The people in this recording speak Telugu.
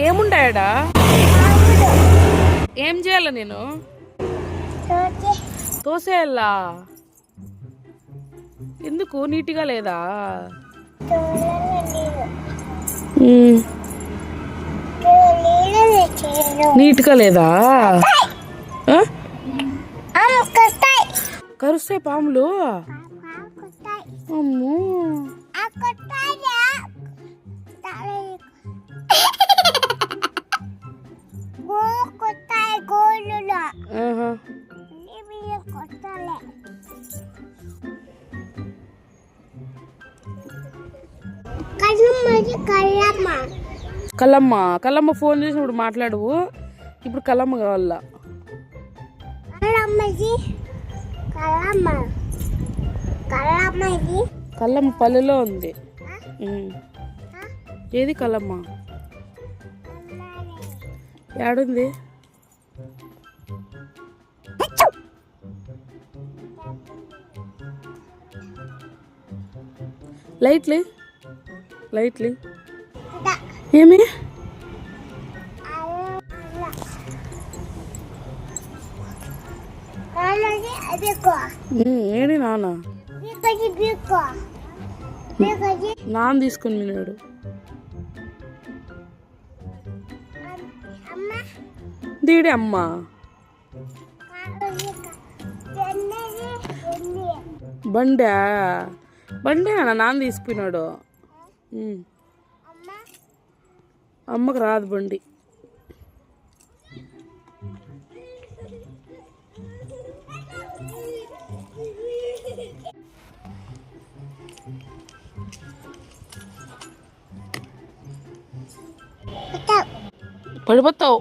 ఏముంటాయడా? ఏం చేయాల నేను? తోసేయాలా? ఎందుకు? నీట్గా లేదా? నీట్గా లేదా? కరుస్తాయి పాములు. అమ్మో, కల్లమ్మ కల్లమ్మ ఫోన్ చేసినప్పుడు మాట్లాడవు. ఇప్పుడు కల్లమ్మ కావాలా? కల్లమ్మ పల్లెలో ఉంది. ఏది కల్లమ్మ? ఏడుంది? లైట్లీ లైట్లీ ఏమి? ఏడి నాన్న? నాన్న తీసుకుని వినాడు. దీడి అమ్మ బండా బండే అన్న నాన్న తీసుకున్నాడు. అమ్మకు రాదు బండి. పడిపోతావు.